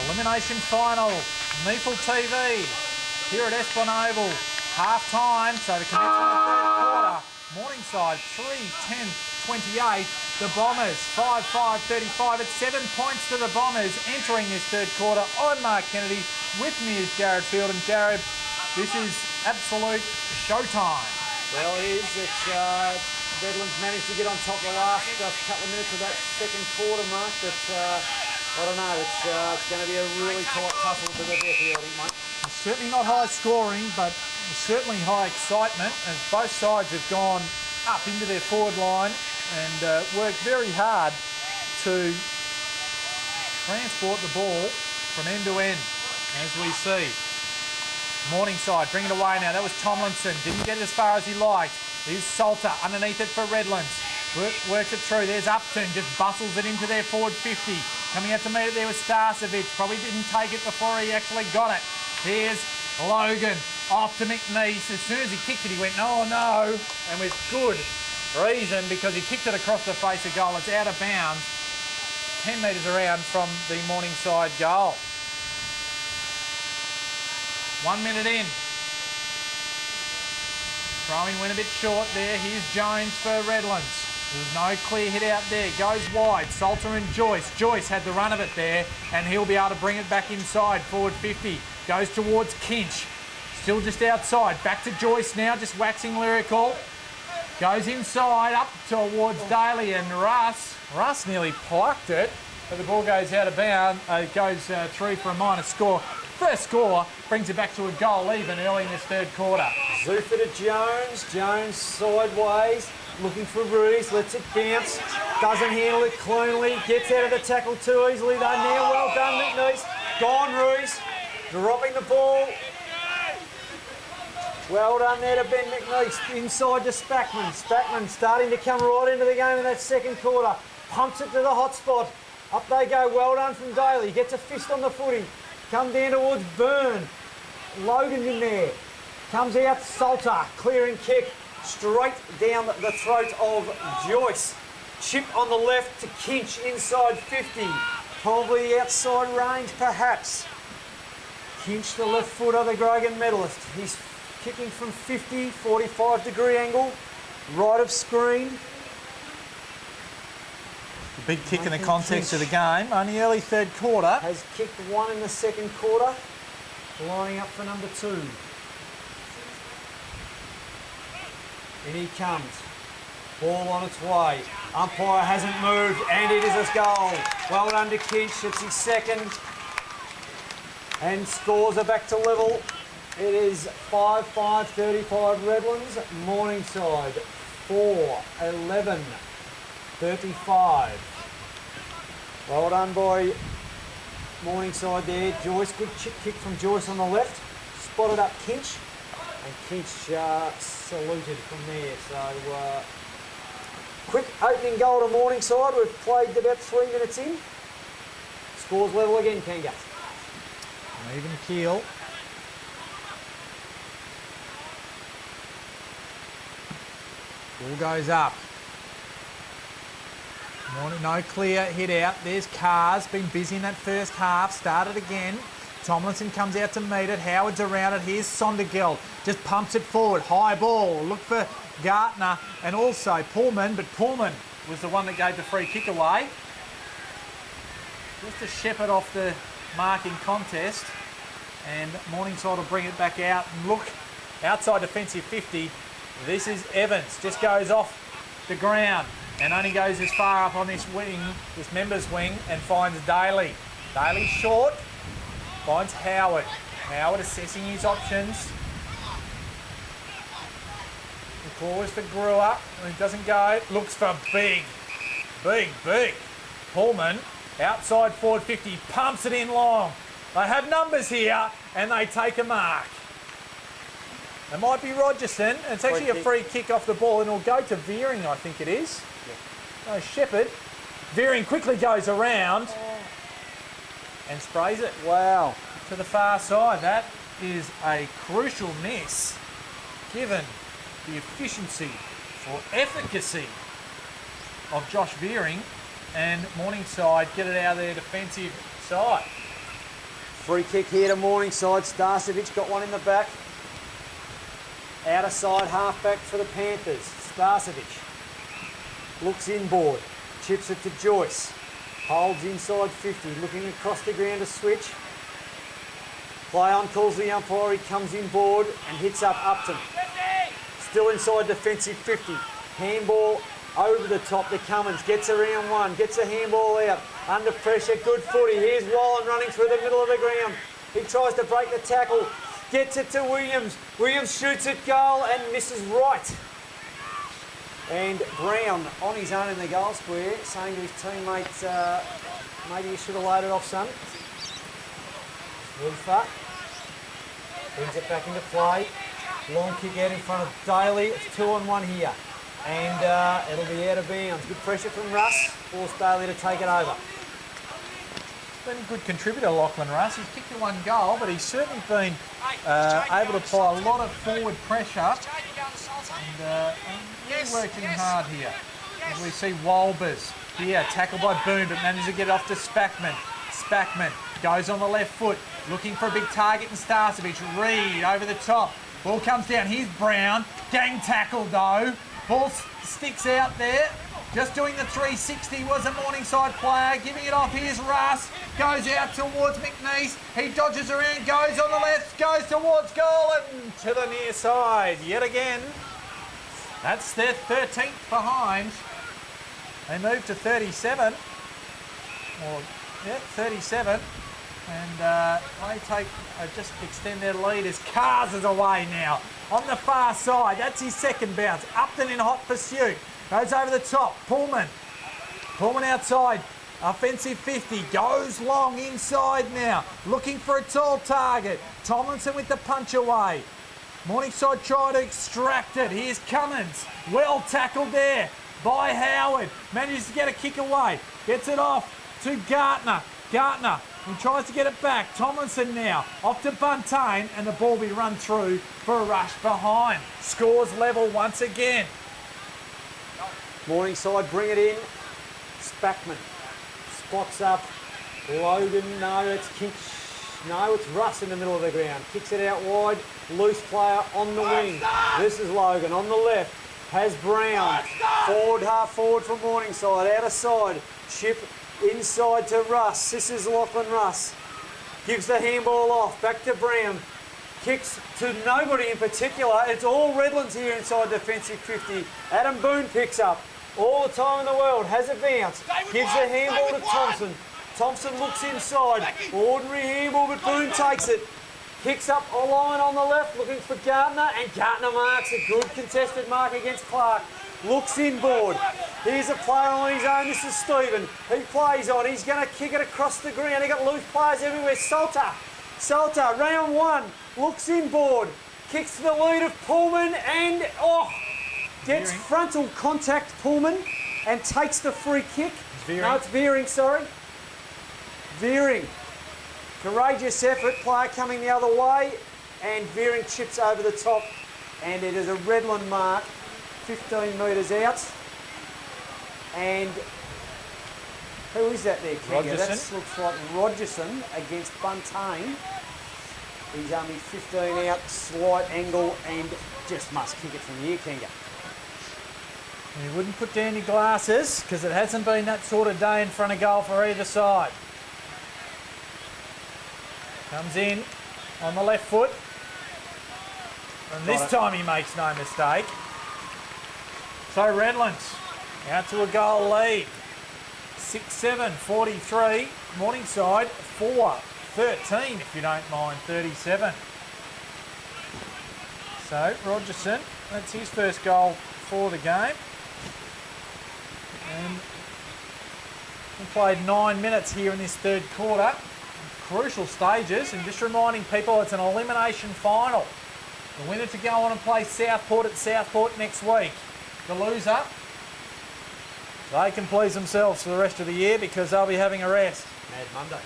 Elimination Final, NEAFL TV, here at Esplen Oval, half-time, so the commencement of the third quarter, Morningside 3-10-28, the Bombers 5-5-35, it's 7 points to the Bombers entering this third quarter. I'm Mark Kennedy, with me is Jared Field, and Jared, this is absolute showtime. Well, it is. It's Redlands managed to get on top the last couple of minutes of that second quarter, Mark, but I don't know, it's going to be a really tight tussle to the death here, I think, mate. It's certainly not high scoring, but certainly high excitement, as both sides have gone up into their forward line and worked very hard to transport the ball from end to end, as we see. Morningside bring it away now. That was Tomlinson. Didn't get it as far as he liked. Here's Salter underneath it for Redlands. Works it through. There's Upton. Just bustles it into their forward 50. Coming out to meet it there was Starcevic. Probably didn't take it before he actually got it. Here's Logan off to McNeese. As soon as he kicked it, he went, oh no. And with good reason, because he kicked it across the face of goal. It's out of bounds. 10 metres around from the Morningside goal. 1 minute in. Throwing went a bit short there. Here's Jones for Redlands. There's no clear hit out there. Goes wide. Salter and Joyce. Joyce had the run of it there, and he'll be able to bring it back inside. Forward 50. Goes towards Kinch. Still just outside. Back to Joyce now, just waxing lyrical. Goes inside, up towards Daly and Russ. Russ nearly parked it, but the ball goes out of bounds. It goes through for a minor score. First score brings it back to a goal even early in this third quarter. Zuffer to Jones. Jones sideways, looking for Ruiz, lets it bounce. Doesn't handle it cleanly. Gets out of the tackle too easily though. Now well done, McNeese. Gone Ruiz. Dropping the ball. Well done there to Ben McNeese. Inside to Spackman. Spackman starting to come right into the game in that second quarter. Pumps it to the hot spot. Up they go. Well done from Daly. Gets a fist on the footy. Come down towards Byrne. Logan in there. Comes out Salter. Clearing kick. Straight down the throat of Joyce. Chip on the left to Kinch inside 50. Probably outside range perhaps. Kinch, the left footer, the Grogan medalist. He's kicking from 50, 45-degree angle. Right of screen. The big kick in the context of the game. Only early third quarter. Has kicked one in the second quarter. Lining up for number 2. In he comes. Ball on its way. Umpire hasn't moved, and it is a goal. Well done to Kinch. It's his second. And scores are back to level. It is 5-5-35 Redlands. Morningside 4-11-35. Well done by Morningside there. Joyce, good chip kick from Joyce on the left. Spotted up Kinch. And Kinch saluted from there. So quick opening goal to Morningside. We've played about 3 minutes in. Scores level again, Kanga. Even keel. Ball goes up. No clear hit out. There's Carr's been busy in that first half. Started again. Tomlinson comes out to meet it. Howard's around it. Here's Sondergeld. Just pumps it forward. High ball. Look for Gartner and also Pullman. But Pullman was the one that gave the free kick away. Just a shepherd off the marking contest. And Morningside will bring it back out. And look, outside defensive 50. This is Evans. Just goes off the ground and only goes as far up on this wing, this member's wing, and finds Daly. Daly short, finds Howard. Howard assessing his options. The claws for Brewer, and it doesn't go. Looks for big. Pullman, outside forward 50, pumps it in long. They have numbers here, and they take a mark. It might be Rogerson. It's actually a free kick off the ball, and it'll go to Veering, I think it is. Yeah. No, Shepherd. Veering quickly goes around and sprays it. Wow. To the far side. That is a crucial miss, given the efficiency or efficacy of Josh Veering, and Morningside get it out of their defensive side. Free kick here to Morningside. Starcevic got one in the back. Outer side halfback for the Panthers. Starcevic looks inboard. Chips it to Joyce. Holds inside 50. Looking across the ground to switch. Play on, calls the umpire. He comes inboard and hits up Upton. Still inside defensive 50. Handball over the top to Cummins. Gets around one. Gets a handball out. Under pressure. Good footy. Here's Wallen running through the middle of the ground. He tries to break the tackle. Gets it to Williams. Williams shoots at goal and misses right. And Brown on his own in the goal square, saying to his teammates, maybe you should have loaded off, son. Wilfer brings it back into play. Long kick out in front of Daly. It's 2-on-1 here. And it'll be out of bounds. Good pressure from Russ. Forced Daly to take it over. Been a good contributor, Lachlan Russ. He's kicked the one goal, but he's certainly been able to apply a lot of forward pressure and really working hard here. As we see Walbers here, tackled by Boone, but manages to get it off to Spackman. Spackman goes on the left foot, looking for a big target in Starcevic. Reed over the top. Ball comes down. Here's Brown. Gang tackle though. Ball sticks out there. Just doing the 360 was a Morningside player. Giving it off. Here's Russ. Goes out towards McNeese. He dodges around, goes on the left, goes towards goal and to the near side yet again. That's their 13th behind. They move to 37. Or, yeah, 37. And they just extend their lead as Cars is away now. On the far side, that's his second bounce. Upton in hot pursuit. Goes over the top. Pullman outside. Offensive 50. Goes long inside now. Looking for a tall target. Tomlinson with the punch away. Morningside try to extract it. Here's Cummins. Well tackled there by Howard. Manages to get a kick away. Gets it off to Gartner. Gartner. He tries to get it back. Tomlinson now off to Buntain and the ball be run through for a rush behind. Scores level once again. Morningside bring it in. Spackman spots up. Logan, no, it's Russ in the middle of the ground. Kicks it out wide. Loose player on the wing. This is Logan on the left. Has Brown. Forward, half forward from Morningside. Outer side. Chip inside to Russ. This is Lachlan Russ. Gives the handball off. Back to Brown. Kicks to nobody in particular. It's all Redlands here inside defensive 50. Adam Boone picks up. All the time in the world. Has a bounce. Gives the handball to Thompson. Thompson looks inside. Ordinary handball, but Boone takes it. Kicks up a line on the left, looking for Gardner, and Gardner marks a good contested mark against Clark. Looks inboard. Here's a player on his own. This is Stephen. He plays on. He's going to kick it across the ground. He got loose players everywhere. Salter, round one. Looks inboard. Kicks to the lead of Pullman and gets frontal contact Pullman and takes the free kick. No, it's Veering, sorry. Veering. Courageous effort. Player coming the other way and Veering chips over the top and it is a Redland mark. 15 metres out. And who is that there, Kinga? That looks like Rogerson against Buntain. He's only 15 out, slight angle, and just must kick it from here, Kinga. You wouldn't put down your glasses because it hasn't been that sort of day in front of goal for either side. Comes in on the left foot. And this time he makes no mistake. So Redlands out to a goal lead. 6-7, 43. Morningside 4-13, if you don't mind, 37. So Rogerson, that's his first goal for the game. And we played 9 minutes here in this third quarter. Crucial stages, and just reminding people it's an elimination final. The winner to go on and play Southport at Southport next week. The loser, they can please themselves for the rest of the year because they'll be having a rest. Mad Monday.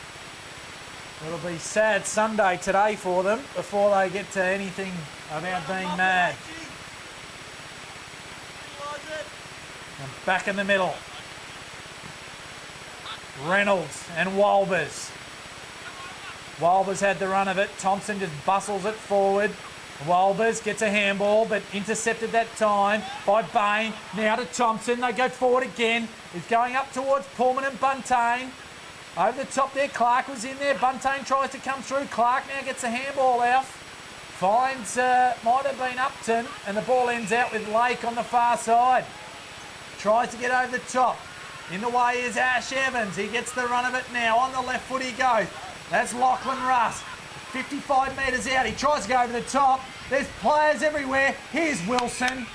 It'll be sad Sunday today for them before they get to anything about being mad. And back in the middle. Reynolds and Walbers. Walbers had the run of it. Thompson just bustles it forward. Walbers gets a handball, but intercepted that time by Bain. Now to Thompson. They go forward again. He's going up towards Pullman and Buntain. Over the top there, Clark was in there. Buntain tries to come through. Clark now gets a handball out. Finds, might have been Upton, and the ball ends out with Lake on the far side. Tries to get over the top. In the way is Ash Evans. He gets the run of it now. On the left foot he goes. That's Lachlan Russ. 55 metres out. He tries to go over the top. There's players everywhere. Here's Wilson.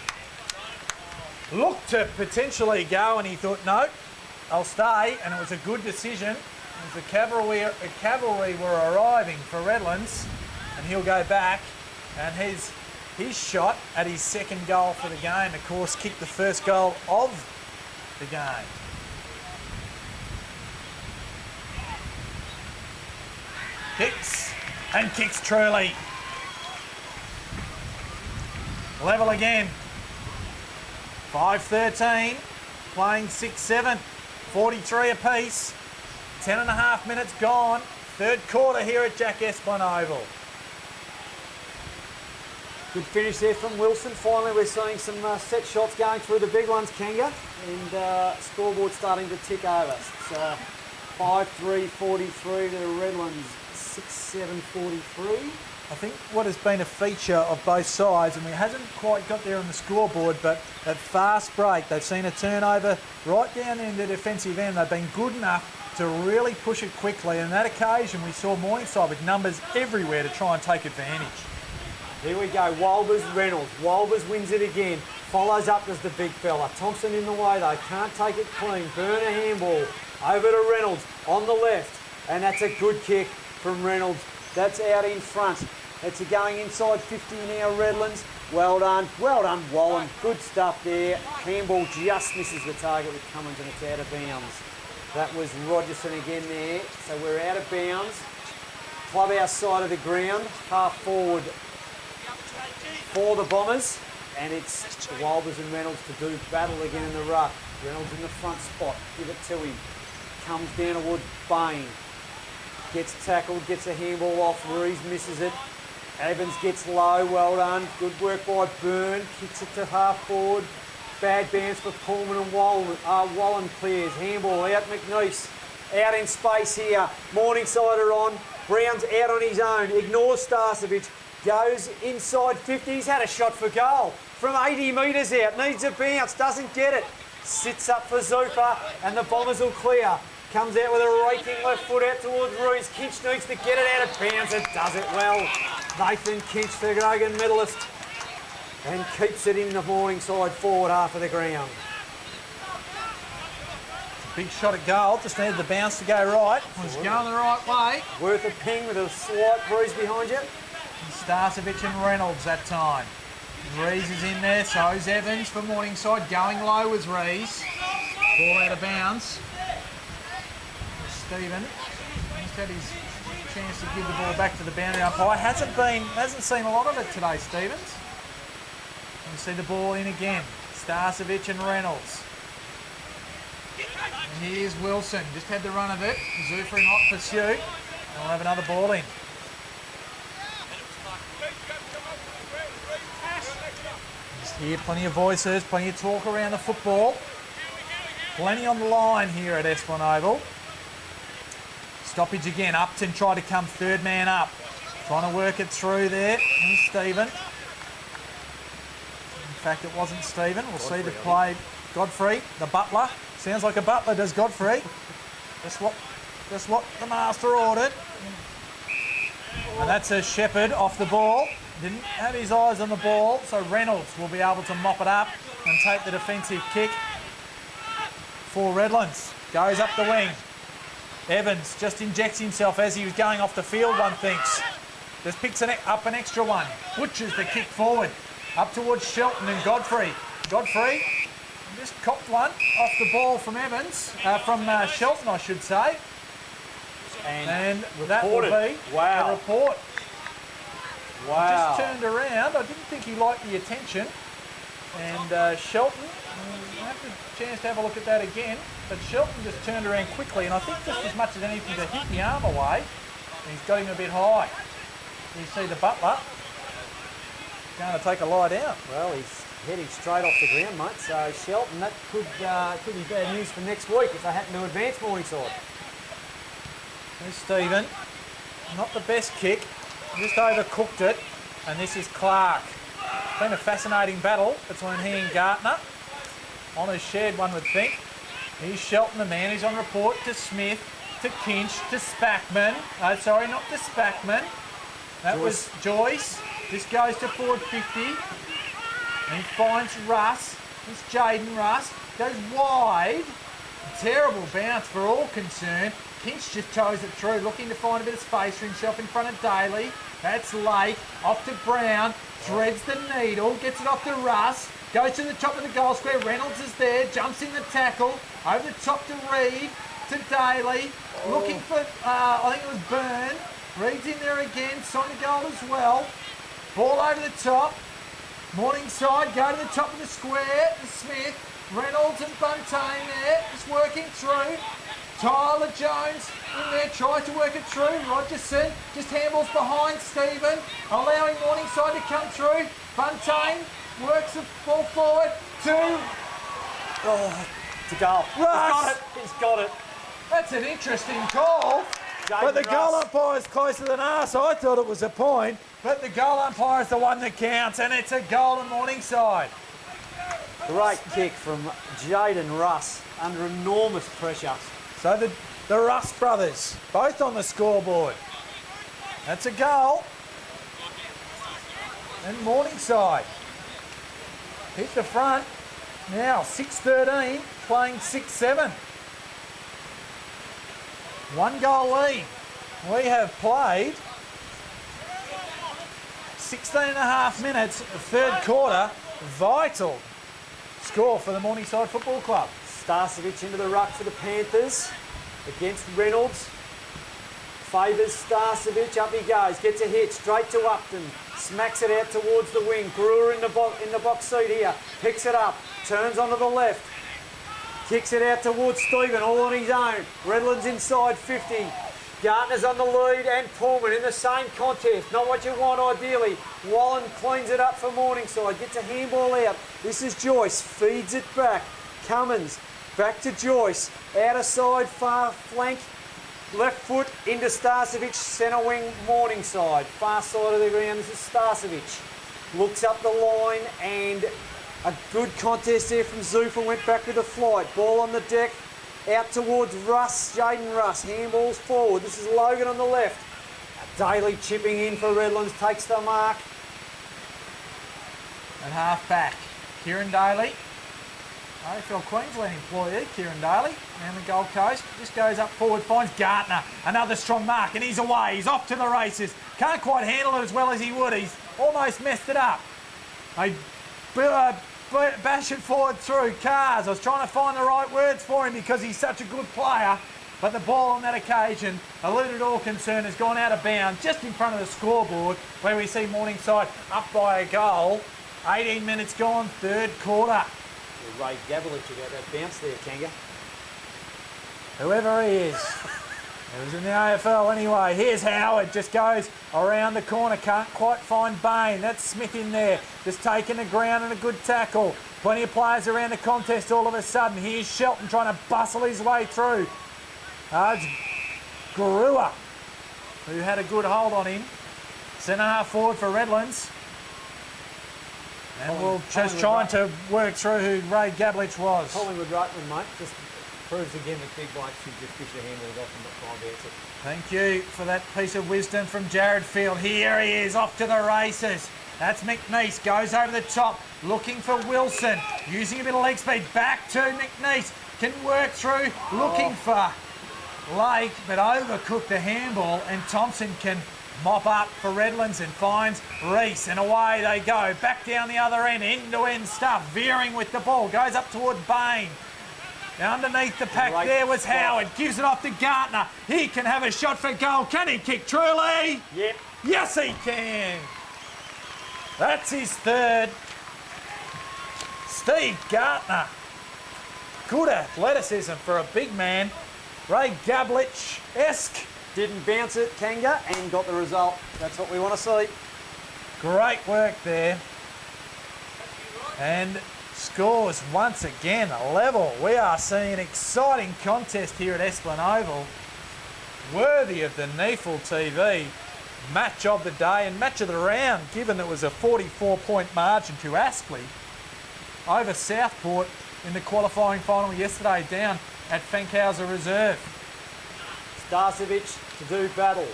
Looked to potentially go, and he thought, no, I'll stay. And it was a good decision. As the cavalry were arriving for Redlands, and he'll go back. And his shot at his second goal for the game, of course, kicked the first goal of the game. Kicks, and kicks truly. Level again. 5-13, playing 6-7, 43 apiece. 10.5 minutes gone. Third quarter here at Jack Esplen Oval. Good finish there from Wilson. Finally, we're seeing some set shots going through the big ones, Kanga, and scoreboard starting to tick over. It's 5-3, 43 to the Redlands, 6-7, 43. I think what has been a feature of both sides, and it hasn't quite got there on the scoreboard, but that fast break, they've seen a turnover right down in the defensive end. They've been good enough to really push it quickly, and on that occasion we saw Morningside with numbers everywhere to try and take advantage. Here we go, Walbers, Reynolds. Walbers wins it again. Follows up as the big fella. Thompson in the way though, can't take it clean. Burn a handball. Over to Reynolds on the left. And that's a good kick from Reynolds. That's out in front. It's going inside 50 now, Redlands. Well done, Wallen. Good stuff there. Handball just misses the target with Cummins and it's out of bounds. That was Rogerson again there. So we're out of bounds. Clubhouse side of the ground, half forward for the Bombers, and it's Walbers and Reynolds to do battle again in the ruck. Reynolds in the front spot, give it to him. Comes down towards Bain. Gets tackled, gets a handball off, Rees misses it. Evans gets low, well done. Good work by Byrne, kicks it to half forward. Bad bounce for Pullman and Wallen clears. Handball out, McNeese. Out in space here. Morningside are on. Brown's out on his own. Ignores Starcevic. Goes inside 50. He's had a shot for goal from 80 metres out. Needs a bounce. Doesn't get it. Sits up for Zupa and the Bombers will clear. Comes out with a raking left foot out towards Ruiz. Kinch needs to get it out of bounds. It does it well. Nathan Kinch, the Grogan medalist. And keeps it in the Morningside forward half of the ground. Big shot at goal, just needed the bounce to go right. Was going the right way. Worth a ping with a slight breeze behind you. Starcevic and Reynolds that time. Rees is in there, so is Evans for Morningside. Going low was Rees. Ball out of bounds. Stephen just had his chance to give the ball back to the boundary umpire. Hasn't seen a lot of it today, Stevens. You see the ball in again. Starcevic and Reynolds. And here's Wilson. Just had the run of it. Zufa in hot pursuit. And we'll have another ball in. Just hear plenty of voices, plenty of talk around the football. Plenty on the line here at Esplen Oval. Stoppage again. Upton tried to come third man up. Trying to work it through there. And Stephen. In fact, it wasn't Stephen. We'll see the play. Godfrey, the butler. Sounds like a butler, does Godfrey. Just what the master ordered. And that's a Shepherd off the ball. Didn't have his eyes on the ball, so Reynolds will be able to mop it up and take the defensive kick for Redlands. Goes up the wing. Evans just injects himself as he was going off the field, one thinks. Just picks up an extra one. Butchers the kick forward. Up towards Shelton and Godfrey. Godfrey just copped one off the ball from Evans, from Shelton, I should say. And that will be a report. Wow. Just turned around. I didn't think he liked the attention. And Shelton, we'll have the chance to have a look at that again. But Shelton just turned around quickly, and I think just as much as anything to hit the arm away. He's got him a bit high. You see the butler going to take a lie down. Well, he's heading straight off the ground, mate. So Shelton, that could be bad news for next week if they happen to advance Morningside. There's Stephen. Not the best kick. Just overcooked it. And this is Clark. It's been a fascinating battle between he and Gartner. Honours shared, one would think. Here's Shelton, the man who's on report, to Smith, to Kinch, to Spackman. Sorry, not to Spackman. That was Joyce. This goes to forward 50. And he finds Russ. It's Jaden Russ. Goes wide. Terrible bounce for all concerned. Kinch just toes it through, looking to find a bit of space for himself in front of Daly. That's Lake. Off to Brown. Threads the needle. Gets it off to Russ. Goes to the top of the goal square. Reynolds is there. Jumps in the tackle. Over the top to Reed. To Daly. Looking for, I think it was Byrne. Reed's in there again. Signed the goal as well. Ball over the top. Morningside go to the top of the square. Smith. Reynolds and Buntain there. Just working through. Tyler Jones in there, tries to work it through. Rogerson just handballs behind Stephen, allowing Morningside to come through. Buntain works the ball forward to goal. Russ. He's got it. That's an interesting call. But the goal umpire's closer than us. I thought it was a point, but the goal umpire's the one that counts, and it's a goal in Morningside. Great kick from Jaden Russ under enormous pressure. So the Russ brothers, both on the scoreboard. That's a goal. And Morningside hit the front. Now 6-13, playing 6-7. 1 goal lead. We have played 16 and a half minutes, the third quarter. Vital score for the Morningside Football Club. Starcevic into the ruck for the Panthers against Reynolds. Favours Starcevic, up he goes, gets a hit straight to Upton, smacks it out towards the wing. Brewer in the box seat here, picks it up, turns onto the left, kicks it out towards Stephen, all on his own. Redlands inside 50. Gartner's on the lead and Pullman in the same contest. Not what you want ideally. Wallen cleans it up for Morningside, gets a handball out. This is Joyce, feeds it back. Cummins, back to Joyce, outer side, far flank, left foot into Starcevic, centre wing Morningside. Far side of the ground, this is Starcevic. Looks up the line and a good contest there from Zuffa, went back with the flight. Ball on the deck, out towards Russ, Jaden Russ, handballs forward. This is Logan on the left. Daly chipping in for Redlands, takes the mark. At half back, Kieran Daly. AFL Queensland employee, Kieran Daly, and the Gold Coast. Just goes up forward, finds Gartner. Another strong mark, and he's away. He's off to the races. Can't quite handle it as well as he would. He's almost messed it up. They bash it forward through. Cars, I was trying to find the right words for him because he's such a good player. But the ball on that occasion, eluded all concern, has gone out of bounds just in front of the scoreboard where we see Morningside up by a goal. 18 minutes gone, third quarter. Ray Gabelich about that bounce there, Kanga. Whoever he is. It was in the AFL anyway. Here's Howard, just goes around the corner, can't quite find Bain. That's Smith in there, just taking the ground and a good tackle. Plenty of players around the contest all of a sudden. Here's Shelton trying to bustle his way through. It's Garua, who had a good hold on him. Centre half forward for Redlands. And we'll just trying to work through who Ray Gabelich was. Collingwood Rutland, mate, just proves again that big blokes should just fish their handballs off and not try and bounce it. Thank you for that piece of wisdom from Jared Field. Here he is, off to the races. That's McNeese, goes over the top, looking for Wilson, using a bit of leg speed, back to McNeese, can work through, looking for Lake, but overcooked the handball, and Thompson can mop up for Redlands and finds Reese, and away they go. Back down the other end-to-end stuff, veering with the ball, goes up toward Bain. Now underneath the pack there was Howard, gives it off to Gartner. He can have a shot for goal. Can he kick truly? Yep. Yes, he can. That's his third. Steve Gartner. Good athleticism for a big man. Ray Gabelich-esque didn't bounce it, Kanga, and got the result. That's what we want to see. Great work there. And scores once again a level. We are seeing an exciting contest here at Esplen Oval. Worthy of the NEAFL TV match of the day and match of the round, given that it was a 44-point margin to Esplen over Southport in the qualifying final yesterday down at Fankhauser Reserve. Starcevic to do battle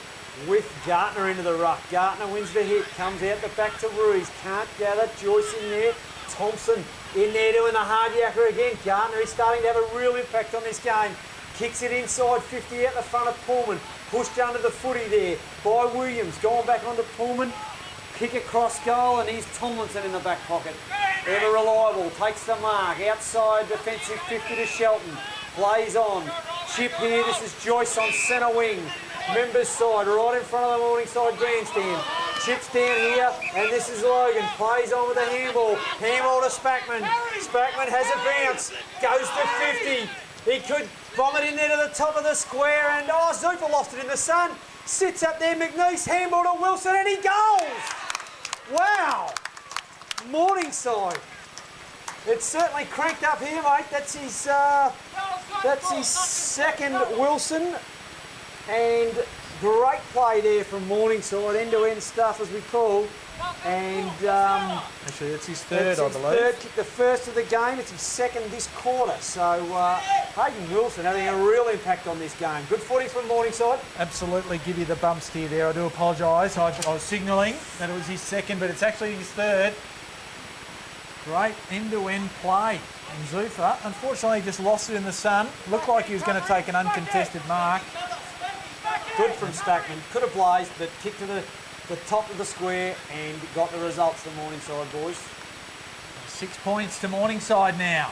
with Gartner into the ruck. Gartner wins the hit, comes out the back to Ruiz, can't gather, Joyce in there, Thompson in there doing the hard yakker again. Gartner is starting to have a real impact on this game. Kicks it inside 50 out the front of Pullman. Pushed under the footy there by Williams. Going back onto Pullman. Kick across goal, and here's Tomlinson in the back pocket. Ever reliable. Takes the mark. Outside defensive 50 to Shelton. Plays on. Chip here. This is Joyce on centre wing. Members side, right in front of the Morningside grandstand. Chips down here, and this is Logan. Plays on with a handball. Handball to Spackman. Spackman has a bounce. Goes to 50. He could bomb it in there to the top of the square, and Zupa lost it in the sun. Sits up there, McNeese, handball to Wilson, and he goes! Wow! Morningside. It's certainly cranked up here, mate. That's his second Wilson, and great play there from Morningside, end-to-end stuff as we call. And actually, it's his third, I believe. Third kick, the first of the game. It's his second this quarter. So Hayden Wilson having a real impact on this game. Good footy from Morningside. Absolutely, give you the bumps here there. I do apologise. I was signalling that it was his second, but it's actually his third. Great end-to-end play. And Zufa, unfortunately, just lost it in the sun. Looked like he was going to take an uncontested mark. Good from Stackman. Could have blazed, but kicked to the top of the square and got the results for Morningside, boys. 6 points to Morningside now.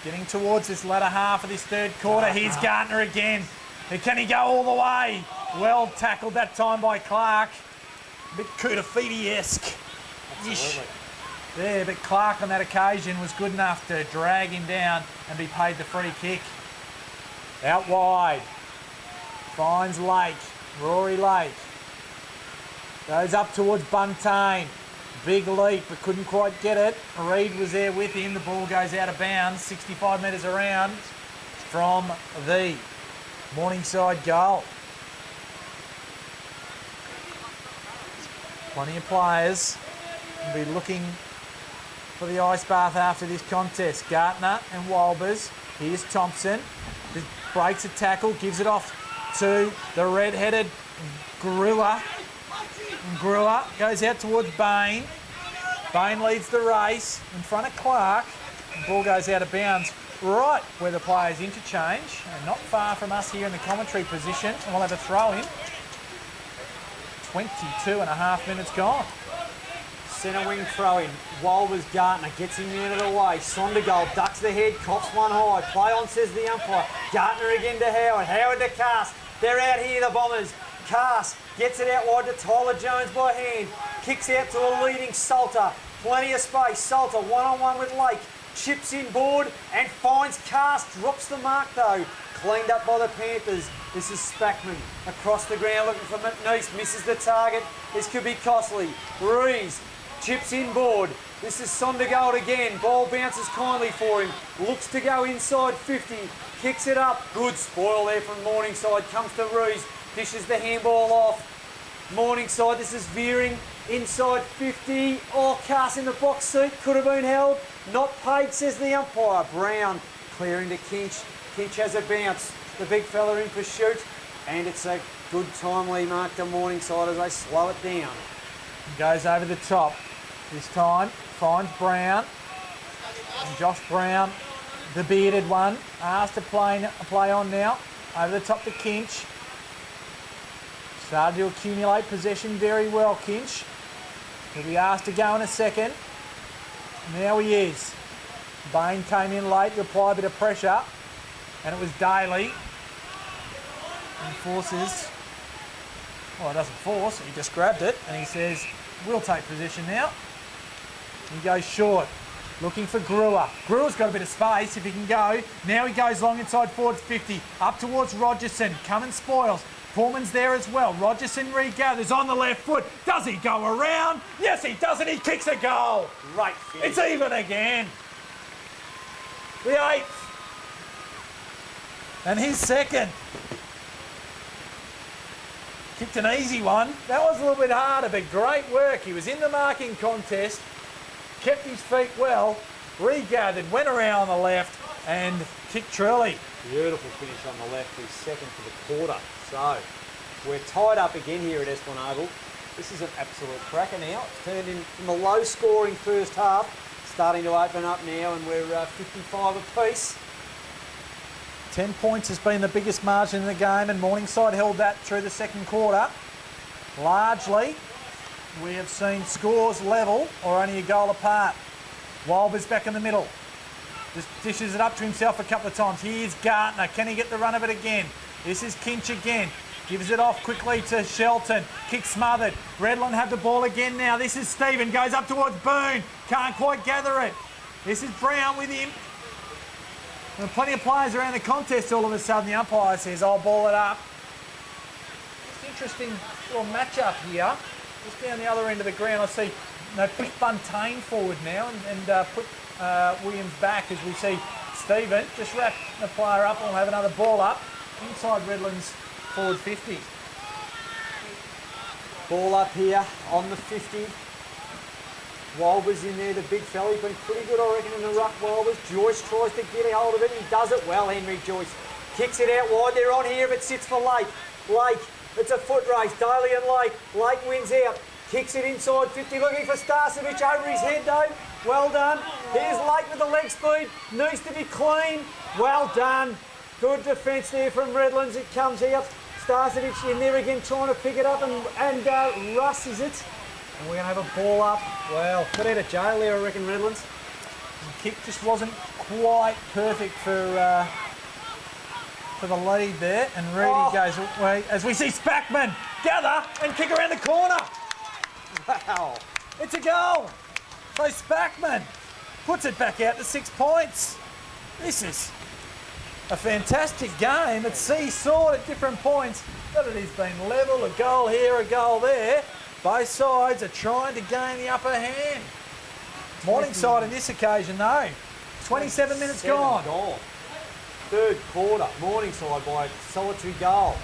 Getting towards this latter half of this third quarter. Here's Gartner again. Can he go all the way? Well tackled that time by Clark. A bit Kudafiti-esque. Absolutely. There, but Clark on that occasion was good enough to drag him down and be paid the free kick. Out wide. Finds Lake. Rory Lake. Goes up towards Buntain. Big leap, but couldn't quite get it. Reed was there with him. The ball goes out of bounds. 65 metres around from the Morningside goal. Plenty of players will be looking for the ice bath after this contest. Gartner and Walbers. Here's Thompson. Just breaks a tackle, gives it off to the red-headed Grua. And Grua goes out towards Bain. Bain leads the race in front of Clark. The ball goes out of bounds right where the players interchange. And not far from us here in the commentary position. And we'll have a throw in. 22 and a half minutes gone. Centre wing throw in. Walbers Gartner gets him out of the way. Sondergaard ducks the head, cops one high. Play on, says the umpire. Gartner again to Howard. Howard to Cast. They're out here, the Bombers. Cast gets it out wide to Tyler Jones by hand. Kicks out to a leading Salter. Plenty of space. Salter one-on-one with Lake. Chips in board and finds Cast. Drops the mark though. Cleaned up by the Panthers. This is Spackman across the ground looking for McNeese. Misses the target. This could be costly. Ruiz chips in board. This is Sondergaard again. Ball bounces kindly for him. Looks to go inside 50. Kicks it up. Good spoil there from Morningside. Comes to Ruiz. Dishes the handball off. Morningside, this is veering inside 50. Oh, Cast in the box seat. Could have been held. Not paid, says the umpire. Brown clearing to Kinch. Kinch has a bounce. The big fella in pursuit. And it's a good timely mark to Morningside as they slow it down. Goes over the top. This time finds Brown. And Josh Brown, the bearded one, asked to play on now. Over the top to Kinch. Started to accumulate possession very well, Kinch. He'll be asked to go in a second. Now he is. Bain came in late to apply a bit of pressure. And it was Daly. And forces. Well, it doesn't force. He just grabbed it. And he says, we'll take position now. He goes short. Looking for Brewer. Brewer's got a bit of space if he can go. Now he goes long inside forwards 50. Up towards Rogerson. Coming spoils. Pullman's there as well. Rogerson regathers on the left foot. Does he go around? Yes, he does, and he kicks a goal. Great finish. It's even again. The 8th. And his 2nd. Kicked an easy one. That was a little bit harder, but great work. He was in the marking contest. Kept his feet well, regathered, went around on the left and kicked truly. Beautiful finish on the left, his 2nd for the quarter. So, we're tied up again here at Esplen Oval. This is an absolute cracker now. It's turned in from a low-scoring first half, starting to open up now, and we're 55 apiece. 10 points has been the biggest margin in the game, and Morningside held that through the 2nd quarter. Largely, we have seen scores level or only a goal apart. Wilber's back in the middle. Just dishes it up to himself a couple of times. Here's Gartner. Can he get the run of it again? This is Kinch again. Gives it off quickly to Shelton. Kick smothered. Redland have the ball again now. This is Stephen. Goes up towards Boone. Can't quite gather it. This is Brown with him. There are plenty of players around the contest. All of a sudden the umpire says, I'll ball it up. It's an interesting little match-up here. Just down the other end of the ground, I see they push Buntain forward now and put Williams back as we see Stephen just wrap the player up and we'll have another ball up inside Redlands forward 50. Ball up here on the 50. Walbers in there, the big fella. He's been pretty good, I reckon, in the ruck. Walbers. Joyce tries to get a hold of it. He does it well, Henry Joyce. Kicks it out wide. They're on here, but sits for Lake. Lake. It's a foot race. Daly and Lake. Lake wins out. Kicks it inside 50. Looking for Starcevic over his head, though. Well done. Here's Lake with the leg speed. Needs to be clean. Well done. Good defence there from Redlands. It comes out. Starcevic in there again trying to pick it up. And Russ is it. And we're going to have a ball up. Well, could out of jail there, I reckon, Redlands. The kick just wasn't quite perfect for the lead there, and Reedy goes away as we see Spackman gather and kick around the corner. Wow. It's a goal. So Spackman puts it back out to 6 points. This is a fantastic game. It's seesawed at different points, but it has been level, a goal here, a goal there. Both sides are trying to gain the upper hand. Morningside in this occasion though. 27 minutes gone. 3rd quarter, Morningside by a solitary goal.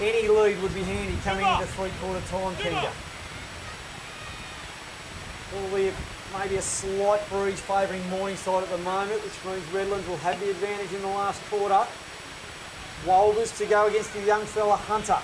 Any lead would be handy coming into 3/4 time, Kenga. Probably maybe a slight breeze favouring Morningside at the moment, which means Redlands will have the advantage in the last quarter. Walbers to go against the young fella Hunter.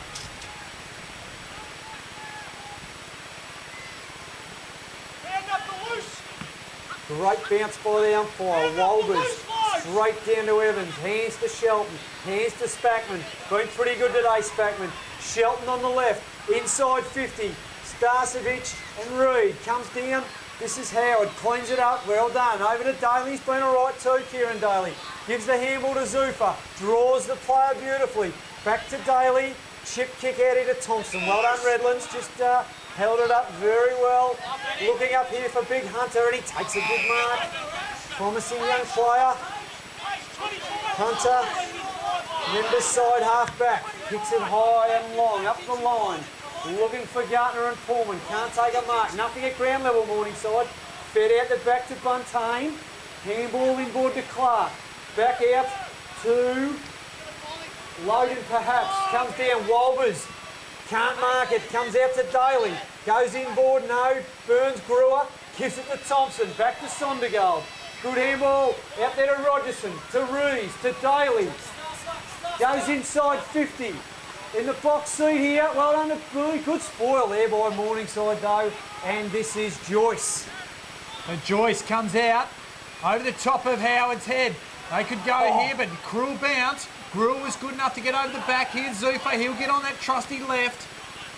Great bounce by the umpire. Walbers straight down to Evans. Hands to Shelton. Hands to Spackman. Been pretty good today, Spackman. Shelton on the left. Inside 50. Starcevic and Reed. Comes down. This is Howard. Cleans it up. Well done. Over to Daly. He's been all right too, Kieran Daly. Gives the handball to Zufa. Draws the player beautifully. Back to Daly. Chip kick out into Thompson. Well done, Redlands. Just held it up very well. Looking up here for Big Hunter, and he takes a good mark. Promising young player. Hunter, member side half back. Kicks it high and long, up the line. Looking for Gartner and Pullman. Can't take a mark. Nothing at ground level, Morningside. Fed out the back to Buntain. Handball inboard to Clark. Back out to Logan perhaps. Comes down, Walbers. Can't mark it. Comes out to Daly. Goes inboard, no. Burns Brewer. Gives it to Thompson. Back to Sondergaard. Good handball. Out there to Rogerson. To Rees. To Daly. Goes inside 50. In the box seat here. Well done to Bully. Good spoil there by Morningside though. And this is Joyce. And Joyce comes out over the top of Howard's head. They could go here, but cruel bounce. Gruel was good enough to get over the back. Here's Zufa. He'll get on that trusty left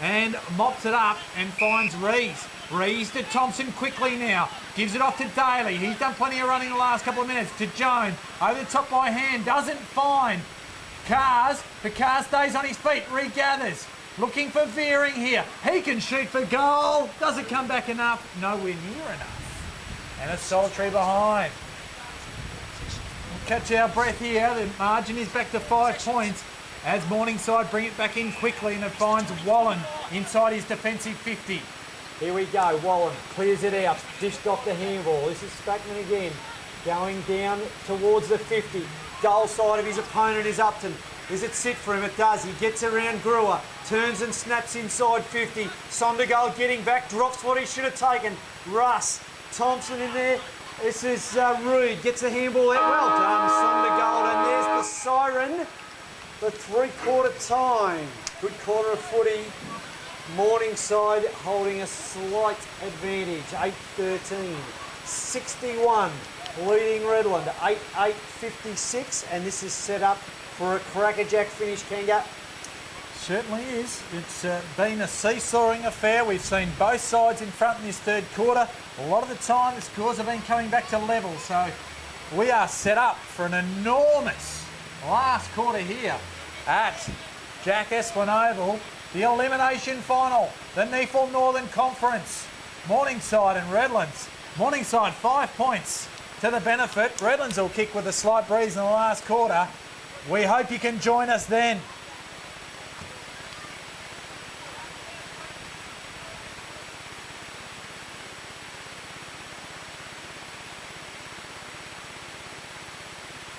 and mops it up and finds Rees. Rees to Thompson quickly now. Gives it off to Daly. He's done plenty of running the last couple of minutes. To Jones. Over the top by hand. Doesn't find Cars. But Cars stays on his feet. Regathers. Looking for veering here. He can shoot for goal. Does it come back enough? Nowhere near enough. and a solitary behind. We'll catch our breath here. The margin is back to 5 points as Morningside bring it back in quickly, and it finds Wallen inside his defensive 50. Here we go, Wallen clears it out, dished off the handball. This is Spackman again, going down towards the 50. Goal side of his opponent is Upton. Does it sit for him? It does. He gets around Brewer, turns and snaps inside 50. Sondergaard getting back, drops what he should have taken. Russ, Thompson in there. This is Reed, gets a handball out. Well done, Sondergaard, and there's the siren. The three-quarter time. Good quarter of footy. Morningside holding a slight advantage, 8-13. 61, leading Redland, 8-8-56, and this is set up for a crackerjack finish, Kanga. Certainly is. It's been a seesawing affair. We've seen both sides in front in this third quarter. A lot of the time the scores have been coming back to level, so we are set up for an enormous last quarter here at Jack Esplen Oval. The Elimination Final, the NEAFL Northern Conference. Morningside and Redlands. Morningside 5 points to the benefit. Redlands will kick with a slight breeze in the last quarter. We hope you can join us then.